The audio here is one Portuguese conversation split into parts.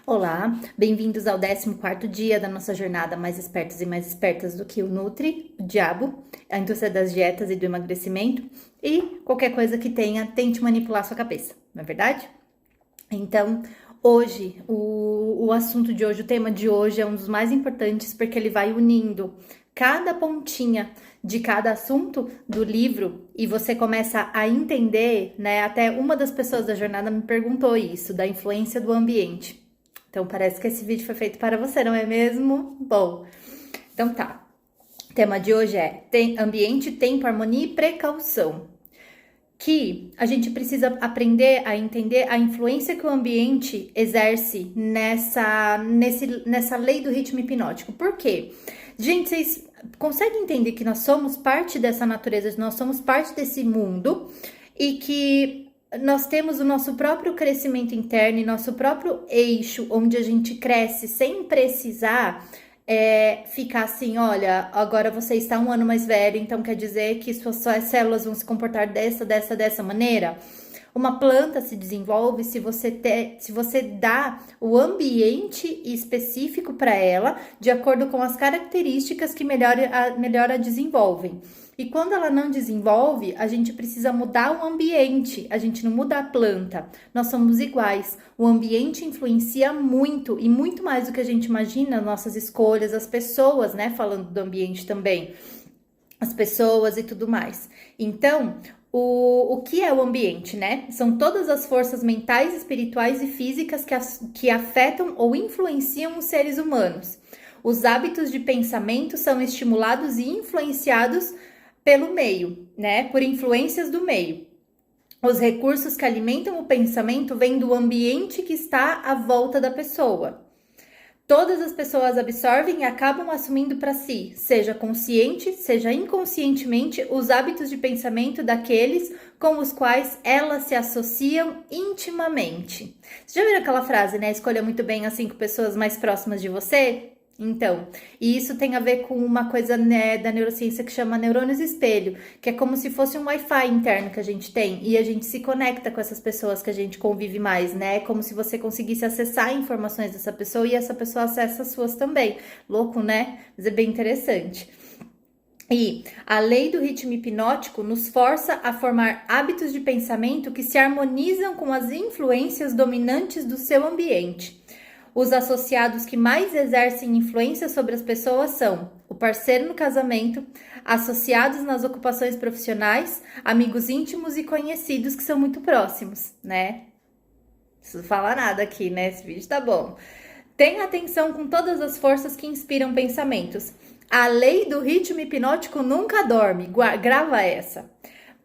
Olá, bem-vindos ao 14º dia da nossa jornada Mais Espertos e Mais Espertas do que o Nutri, o Diabo, a indústria das dietas e do emagrecimento e qualquer coisa que tente manipular sua cabeça, não é verdade? Então, hoje, o assunto de hoje, o tema de hoje é um dos mais importantes porque ele vai unindo cada pontinha de cada assunto do livro e você começa a entender, né? Até uma das pessoas da jornada me perguntou isso, da influência do ambiente. Então, parece que esse vídeo foi feito para você, não é mesmo? Bom, então tá. O tema de hoje é ambiente, tempo, harmonia e precaução. Que a gente precisa aprender a entender a influência que o ambiente exerce nessa lei do ritmo hipnótico. Por quê? Gente, vocês conseguem entender que nós somos parte dessa natureza, nós somos parte desse mundo e que nós temos o nosso próprio crescimento interno e nosso próprio eixo onde a gente cresce sem precisar ficar assim, olha, agora você está um ano mais velho, então quer dizer que suas células vão se comportar dessa maneira? Uma planta se desenvolve se você dá o ambiente específico para ela, de acordo com as características que melhor a desenvolvem. E quando ela não desenvolve, a gente precisa mudar o ambiente, a gente não muda a planta. Nós somos iguais. O ambiente influencia muito e muito mais do que a gente imagina, nossas escolhas, as pessoas, né? Falando do ambiente também, as pessoas e tudo mais. Então, o que é o ambiente, né? São todas as forças mentais, espirituais e físicas que afetam ou influenciam os seres humanos. Os hábitos de pensamento são estimulados e influenciados pelo meio, né? Por influências do meio. Os recursos que alimentam o pensamento vêm do ambiente que está à volta da pessoa. Todas as pessoas absorvem e acabam assumindo para si, seja consciente, seja inconscientemente, os hábitos de pensamento daqueles com os quais elas se associam intimamente. Você já viram aquela frase, né? Escolha muito bem as 5 pessoas mais próximas de você? Então, e isso tem a ver com uma coisa, né, da neurociência que chama neurônios espelho, que é como se fosse um Wi-Fi interno que a gente tem e a gente se conecta com essas pessoas que a gente convive mais, né? Como se você conseguisse acessar informações dessa pessoa e essa pessoa acessa as suas também. Louco, né? Mas é bem interessante. E a lei do ritmo hipnótico nos força a formar hábitos de pensamento que se harmonizam com as influências dominantes do seu ambiente. Os associados que mais exercem influência sobre as pessoas são o parceiro no casamento, associados nas ocupações profissionais, amigos íntimos e conhecidos que são muito próximos, né? Não preciso falar nada aqui, né? Esse vídeo tá bom. Tenha atenção com todas as forças que inspiram pensamentos. A lei do ritmo hipnótico nunca dorme. Grava essa.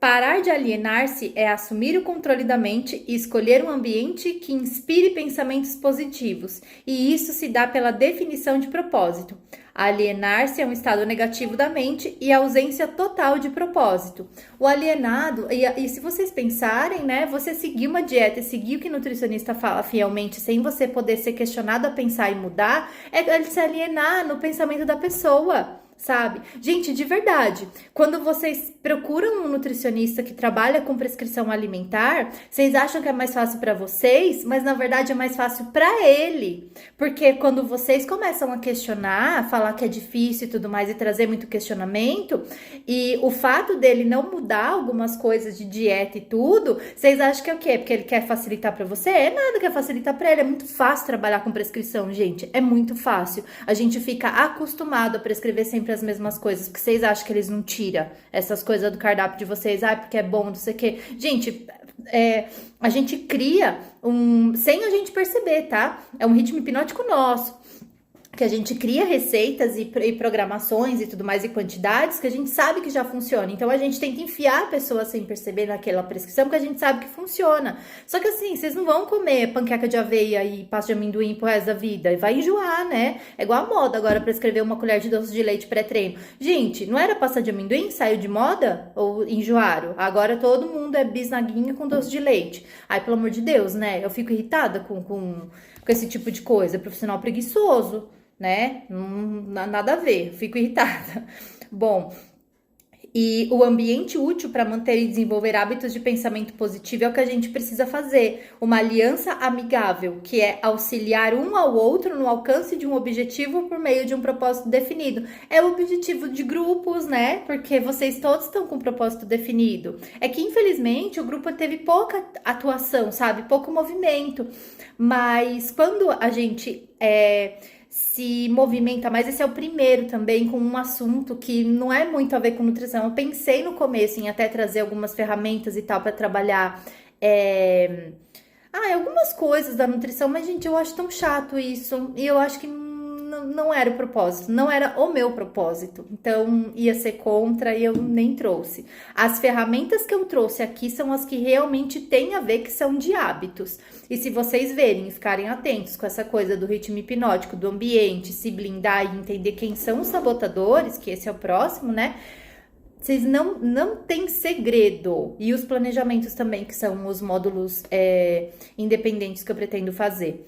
Parar de alienar-se é assumir o controle da mente e escolher um ambiente que inspire pensamentos positivos, e isso se dá pela definição de propósito. Alienar-se é um estado negativo da mente e ausência total de propósito. O alienado, e se vocês pensarem, né, você seguir uma dieta e seguir o que o nutricionista fala fielmente, sem você poder ser questionado a pensar e mudar, é se alienar no pensamento da pessoa. Sabe? Gente, de verdade, quando vocês procuram um nutricionista que trabalha com prescrição alimentar, vocês acham que é mais fácil para vocês, mas na verdade é mais fácil para ele. Porque quando vocês começam a questionar, falar que é difícil e tudo mais e trazer muito questionamento, e o fato dele não mudar algumas coisas de dieta e tudo, vocês acham que é o quê? Porque ele quer facilitar para você? É nada que é facilitar para ele, é muito fácil trabalhar com prescrição, gente, é muito fácil. A gente fica acostumado a prescrever sempre as mesmas coisas, porque vocês acham que eles não tiram essas coisas do cardápio de vocês, porque é bom, não sei o quê. Gente, a gente cria sem a gente perceber, tá? É um ritmo hipnótico nosso, que a gente cria receitas e programações e tudo mais e quantidades que a gente sabe que já funciona. Então a gente tenta enfiar a pessoa sem perceber naquela prescrição porque a gente sabe que funciona. Só que assim, vocês não vão comer panqueca de aveia e pasta de amendoim pro resto da vida. Vai enjoar, né? É igual a moda agora prescrever uma colher de doce de leite pré-treino. Gente, não era pasta de amendoim? Saiu de moda? Ou enjoaram? Agora todo mundo é bisnaguinha com doce de leite. Ai, pelo amor de Deus, né? Eu fico irritada com esse tipo de coisa. Profissional preguiçoso, né? Nada a ver, fico irritada. Bom, E o ambiente útil para manter e desenvolver hábitos de pensamento positivo é o que a gente precisa fazer. Uma aliança amigável, que é auxiliar um ao outro no alcance de um objetivo por meio de um propósito definido. É o objetivo de grupos, né? Porque vocês todos estão com um propósito definido. É que, infelizmente, o grupo teve pouca atuação, sabe? Pouco movimento. Mas quando a gente se movimenta mais, esse é o primeiro também com um assunto que não é muito a ver com nutrição. Eu pensei no começo em até trazer algumas ferramentas e tal para trabalhar algumas coisas da nutrição, mas gente, eu acho tão chato isso, e eu acho que não era o propósito, não era o meu propósito, então ia ser contra e eu nem trouxe. As ferramentas que eu trouxe aqui são as que realmente têm a ver, que são de hábitos. E se vocês verem e ficarem atentos com essa coisa do ritmo hipnótico, do ambiente, se blindar e entender quem são os sabotadores, que esse é o próximo, né? Vocês não tem segredo. E os planejamentos também, que são os módulos independentes que eu pretendo fazer.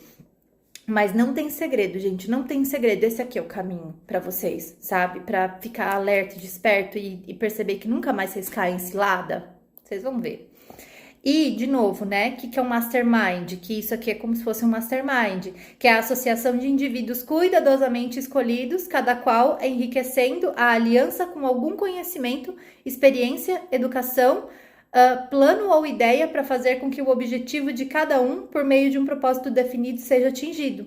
Mas não tem segredo, gente, não tem segredo. Esse aqui é o caminho pra vocês, sabe? Pra ficar alerta, desperto e perceber que nunca mais vocês caem em cilada. Vocês vão ver. E, de novo, né, o que é um mastermind? Que isso aqui é como se fosse um mastermind, que é a associação de indivíduos cuidadosamente escolhidos, cada qual enriquecendo a aliança com algum conhecimento, experiência, educação, plano ou ideia para fazer com que o objetivo de cada um, por meio de um propósito definido, seja atingido.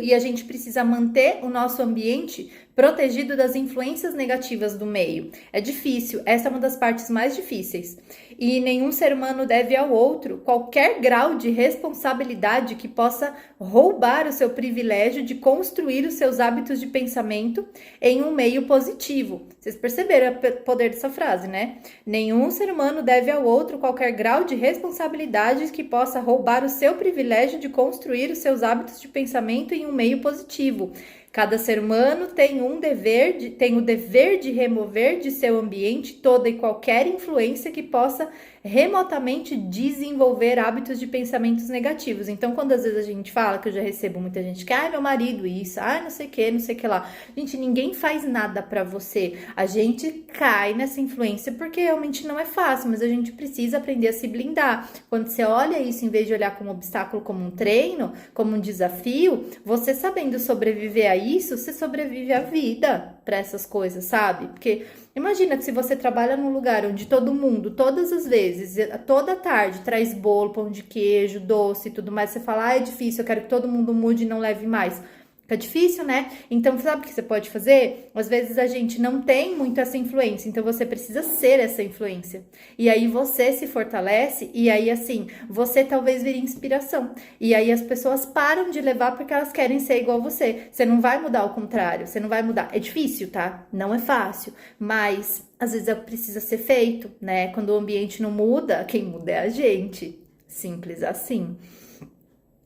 E a gente precisa manter o nosso ambiente protegido das influências negativas do meio. É difícil, essa é uma das partes mais difíceis. E nenhum ser humano deve ao outro qualquer grau de responsabilidade que possa roubar o seu privilégio de construir os seus hábitos de pensamento em um meio positivo. Vocês perceberam o poder dessa frase, né? Nenhum ser humano deve ao outro qualquer grau de responsabilidade que possa roubar o seu privilégio de construir os seus hábitos de pensamento em um meio positivo. Cada ser humano tem o dever de remover de seu ambiente toda e qualquer influência que possa remotamente desenvolver hábitos de pensamentos negativos. Então, quando às vezes a gente fala, que eu já recebo muita gente que, meu marido isso, não sei o que lá. Gente, ninguém faz nada pra você. A gente cai nessa influência porque realmente não é fácil, mas a gente precisa aprender a se blindar. Quando você olha isso, em vez de olhar como um obstáculo, como um treino, como um desafio, você sabendo sobreviver a isso, você sobrevive a vida para essas coisas, sabe? Porque imagina que se você trabalha num lugar onde todo mundo, todas as vezes, toda tarde, traz bolo, pão de queijo, doce e tudo mais, você fala, é difícil, eu quero que todo mundo mude e não leve mais. Fica difícil, né? Então, sabe o que você pode fazer? Às vezes a gente não tem muito essa influência, então você precisa ser essa influência. E aí você se fortalece e aí, assim, você talvez vire inspiração. E aí as pessoas param de levar porque elas querem ser igual você. Você não vai mudar ao contrário, você não vai mudar. É difícil, tá? Não é fácil, mas às vezes precisa ser feito, né? Quando o ambiente não muda, quem muda é a gente. Simples assim.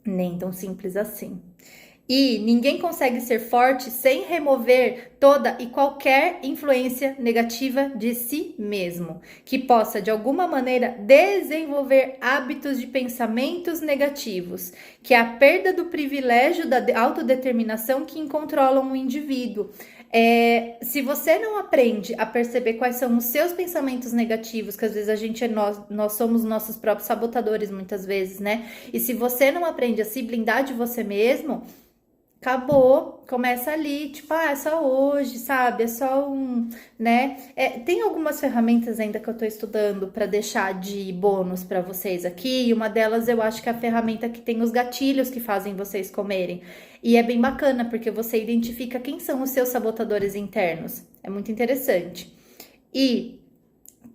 Nem tão simples assim. E ninguém consegue ser forte sem remover toda e qualquer influência negativa de si mesmo, que possa, de alguma maneira, desenvolver hábitos de pensamentos negativos, que é a perda do privilégio da autodeterminação que controlam o indivíduo. Se você não aprende a perceber quais são os seus pensamentos negativos, que às vezes nós somos nossos próprios sabotadores muitas vezes, né? E se você não aprende a se blindar de você mesmo, acabou, começa ali, tipo, é só hoje, sabe? É só né? Tem algumas ferramentas ainda que eu tô estudando para deixar de bônus para vocês aqui, e uma delas eu acho que é a ferramenta que tem os gatilhos que fazem vocês comerem. E é bem bacana, porque você identifica quem são os seus sabotadores internos. É muito interessante. E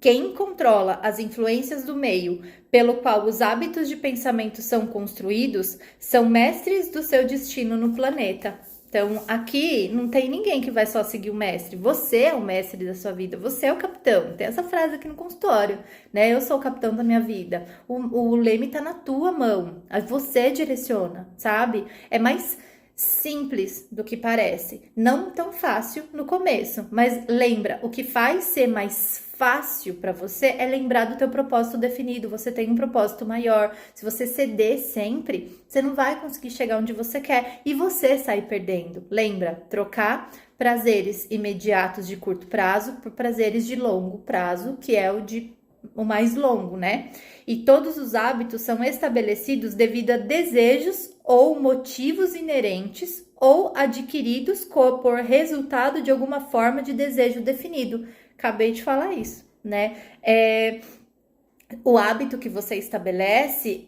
quem controla as influências do meio pelo qual os hábitos de pensamento são construídos são mestres do seu destino no planeta. Então, aqui não tem ninguém que vai só seguir o mestre. Você é o mestre da sua vida, você é o capitão. Tem essa frase aqui no consultório, né? Eu sou o capitão da minha vida. O leme tá na tua mão, você direciona, sabe? É mais simples do que parece. Não tão fácil no começo, mas lembra, o que faz ser mais fácil para você é lembrar do teu propósito definido. Você tem um propósito maior. Se você ceder sempre, você não vai conseguir chegar onde você quer e você sair perdendo. Lembra, trocar prazeres imediatos de curto prazo por prazeres de longo prazo, que é o mais longo, né? E todos os hábitos são estabelecidos devido a desejos ou motivos inerentes ou adquiridos por resultado de alguma forma de desejo definido. Acabei de falar isso, né? O hábito que você estabelece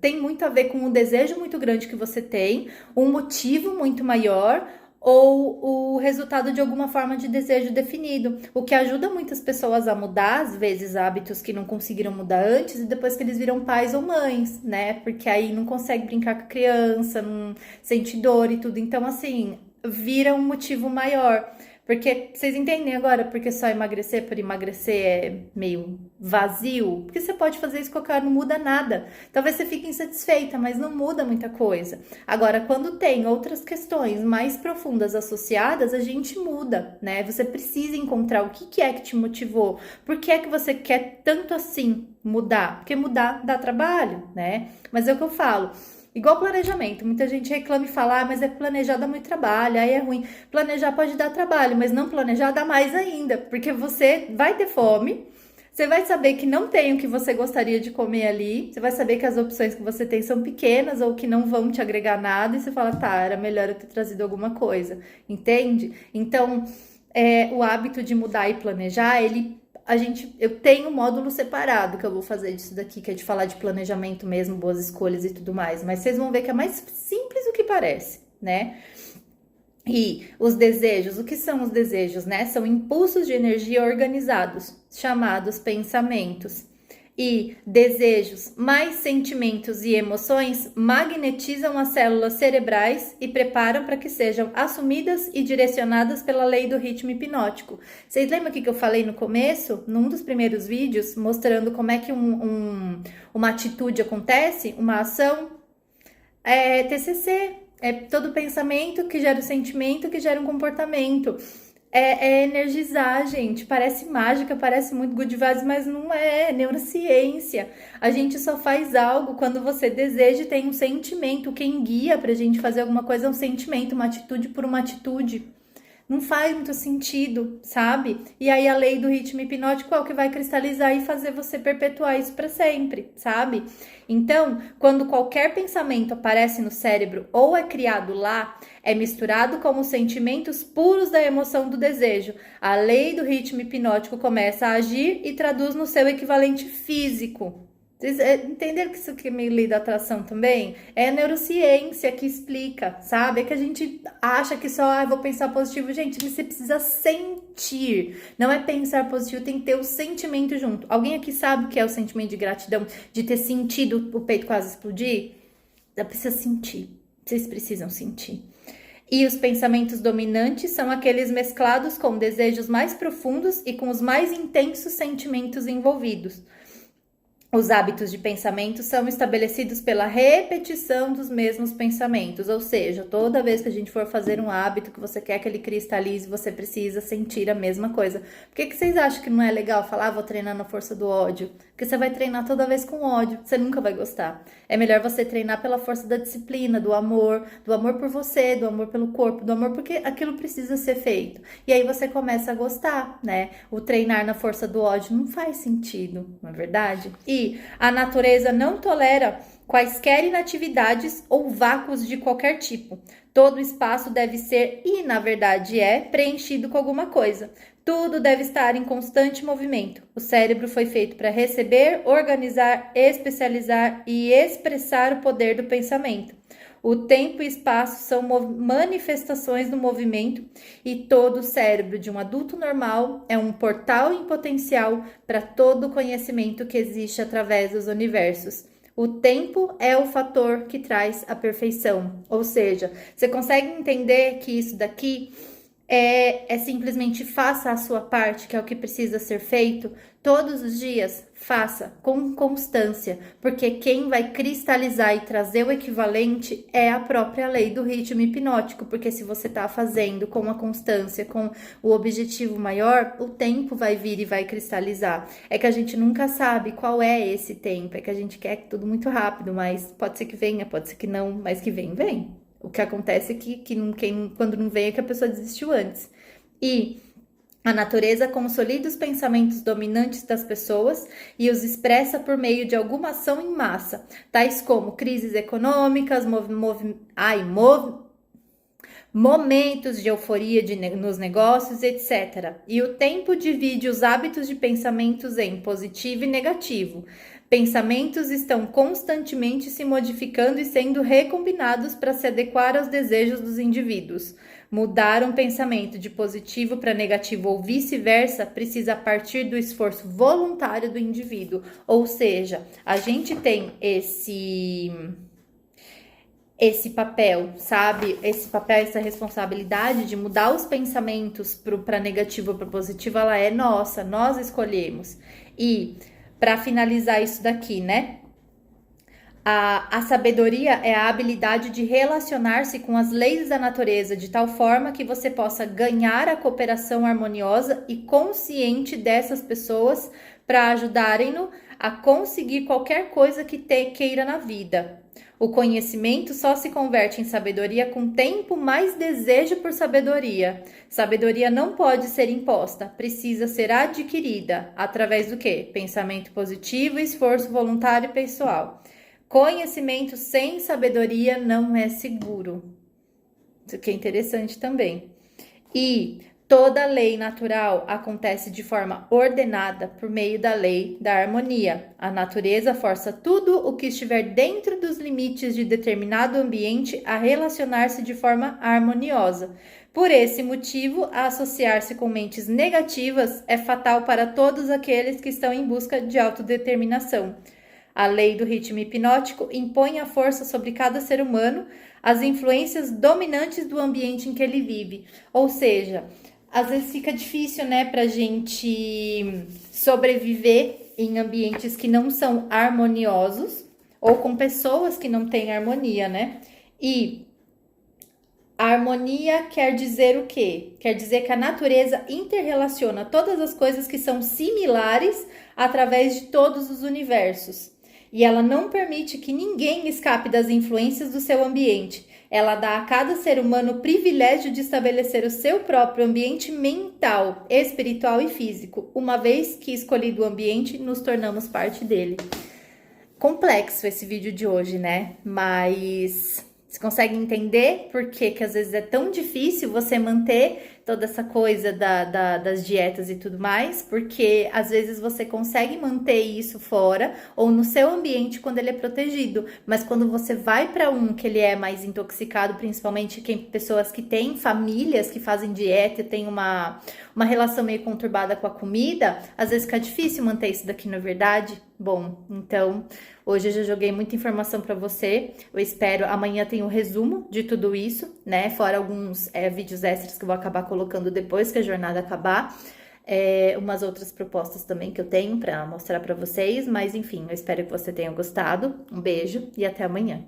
tem muito a ver com um desejo muito grande que você tem, um motivo muito maior ou o resultado de alguma forma de desejo definido, o que ajuda muitas pessoas a mudar, às vezes, hábitos que não conseguiram mudar antes e depois que eles viram pais ou mães, né? Porque aí não consegue brincar com a criança, não sente dor e tudo. Então, assim, vira um motivo maior. Porque vocês entendem agora porque só emagrecer por emagrecer é meio vazio? Porque você pode fazer isso qualquer hora, não muda nada. Talvez você fique insatisfeita, mas não muda muita coisa. Agora, quando tem outras questões mais profundas associadas, a gente muda, né? Você precisa encontrar o que é que te motivou. Por que é que você quer tanto assim mudar? Porque mudar dá trabalho, né? Mas é o que eu falo. Igual planejamento, muita gente reclama e fala, mas é planejar dá muito trabalho, aí é ruim. Planejar pode dar trabalho, mas não planejar dá mais ainda, porque você vai ter fome, você vai saber que não tem o que você gostaria de comer ali, você vai saber que as opções que você tem são pequenas ou que não vão te agregar nada, e você fala, tá, era melhor eu ter trazido alguma coisa, entende? Então, o hábito de mudar e planejar, eu tenho um módulo separado que eu vou fazer disso daqui, que é de falar de planejamento mesmo, boas escolhas e tudo mais. Mas vocês vão ver que é mais simples do que parece, né? E os desejos, o que são os desejos, né? São impulsos de energia organizados, chamados pensamentos. E desejos mais sentimentos e emoções magnetizam as células cerebrais e preparam para que sejam assumidas e direcionadas pela lei do ritmo hipnótico. Vocês lembram o que eu falei no começo? Num dos primeiros vídeos, mostrando como é que uma atitude acontece, uma ação? É TCC, é todo pensamento que gera o sentimento, que gera um comportamento. É energizar, gente. Parece mágica, parece muito good vibes, mas não é neurociência. A gente só faz algo quando você deseja e tem um sentimento. Quem guia pra gente fazer alguma coisa é um sentimento, uma atitude por uma atitude. Não faz muito sentido, sabe? E aí a lei do ritmo hipnótico é o que vai cristalizar e fazer você perpetuar isso para sempre, sabe? Então, quando qualquer pensamento aparece no cérebro ou é criado lá, é misturado com os sentimentos puros da emoção do desejo. A lei do ritmo hipnótico começa a agir e traduz no seu equivalente físico. Vocês entenderam que isso aqui é meio lei da atração também? É a neurociência que explica, sabe? É que a gente acha que só, vou pensar positivo. Gente, você precisa sentir. Não é pensar positivo, tem que ter o sentimento junto. Alguém aqui sabe o que é o sentimento de gratidão? De ter sentido o peito quase explodir? Precisa sentir. Vocês precisam sentir. E os pensamentos dominantes são aqueles mesclados com desejos mais profundos e com os mais intensos sentimentos envolvidos. Os hábitos de pensamento são estabelecidos pela repetição dos mesmos pensamentos, ou seja, toda vez que a gente for fazer um hábito que você quer que ele cristalize, você precisa sentir a mesma coisa. Por que vocês acham que não é legal falar, vou treinar na força do ódio? Porque você vai treinar toda vez com ódio, você nunca vai gostar. É melhor você treinar pela força da disciplina, do amor por você, do amor pelo corpo, do amor porque aquilo precisa ser feito. E aí você começa a gostar, né? O treinar na força do ódio não faz sentido, não é verdade? E a natureza não tolera quaisquer inatividades ou vácuos de qualquer tipo. Todo espaço deve ser, e na verdade preenchido com alguma coisa. Tudo deve estar em constante movimento. O cérebro foi feito para receber, organizar, especializar e expressar o poder do pensamento. O tempo e espaço são manifestações do movimento e todo o cérebro de um adulto normal é um portal em potencial para todo o conhecimento que existe através dos universos. O tempo é o fator que traz a perfeição. Ou seja, você consegue entender que isso daqui É simplesmente faça a sua parte, que é o que precisa ser feito todos os dias. Faça com constância, porque quem vai cristalizar e trazer o equivalente é a própria lei do ritmo hipnótico. Porque se você está fazendo com a constância, com o objetivo maior, o tempo vai vir e vai cristalizar. É que a gente nunca sabe qual é esse tempo, é que a gente quer tudo muito rápido, mas pode ser que venha, pode ser que não, mas que vem, vem. O que acontece é quando não vem é que a pessoa desistiu antes. E a natureza consolida os pensamentos dominantes das pessoas e os expressa por meio de alguma ação em massa, tais como crises econômicas, momentos de euforia nos negócios, etc. E o tempo divide os hábitos de pensamentos em positivo e negativo. Pensamentos estão constantemente se modificando e sendo recombinados para se adequar aos desejos dos indivíduos. Mudar um pensamento de positivo para negativo ou vice-versa precisa partir do esforço voluntário do indivíduo. Ou seja, a gente tem esse papel, sabe? Esse papel, essa responsabilidade de mudar os pensamentos para negativo ou para positivo, ela é nossa, nós escolhemos. E para finalizar isso daqui, né? A sabedoria é a habilidade de relacionar-se com as leis da natureza de tal forma que você possa ganhar a cooperação harmoniosa e consciente dessas pessoas para ajudarem-no a conseguir qualquer coisa que queira na vida. O conhecimento só se converte em sabedoria com tempo mais desejo por sabedoria. Sabedoria não pode ser imposta, precisa ser adquirida. Através do quê? Pensamento positivo e esforço voluntário e pessoal. Conhecimento sem sabedoria não é seguro. Isso aqui é interessante também. E toda lei natural acontece de forma ordenada por meio da lei da harmonia. A natureza força tudo o que estiver dentro dos limites de determinado ambiente a relacionar-se de forma harmoniosa. Por esse motivo, associar-se com mentes negativas é fatal para todos aqueles que estão em busca de autodeterminação. A lei do ritmo hipnótico impõe a força sobre cada ser humano as influências dominantes do ambiente em que ele vive. Ou seja, às vezes fica difícil, né, pra gente sobreviver em ambientes que não são harmoniosos ou com pessoas que não têm harmonia, né? E a harmonia quer dizer o quê? Quer dizer que a natureza interrelaciona todas as coisas que são similares através de todos os universos. E ela não permite que ninguém escape das influências do seu ambiente. Ela dá a cada ser humano o privilégio de estabelecer o seu próprio ambiente mental, espiritual e físico. Uma vez que escolhido o ambiente, nos tornamos parte dele. Complexo esse vídeo de hoje, né? Mas você consegue entender por que às vezes é tão difícil você manter toda essa coisa das dietas e tudo mais, porque às vezes você consegue manter isso fora ou no seu ambiente quando ele é protegido, mas quando você vai para um que ele é mais intoxicado, principalmente pessoas que têm famílias que fazem dieta e têm uma relação meio conturbada com a comida, às vezes fica difícil manter isso daqui, não é verdade? Bom, então hoje eu já joguei muita informação para você. Eu espero, amanhã tem um resumo de tudo isso, né? Fora alguns vídeos extras que eu vou acabar colocando depois que a jornada acabar. Umas outras propostas também que eu tenho para mostrar para vocês. Mas enfim, eu espero que você tenha gostado. Um beijo e até amanhã.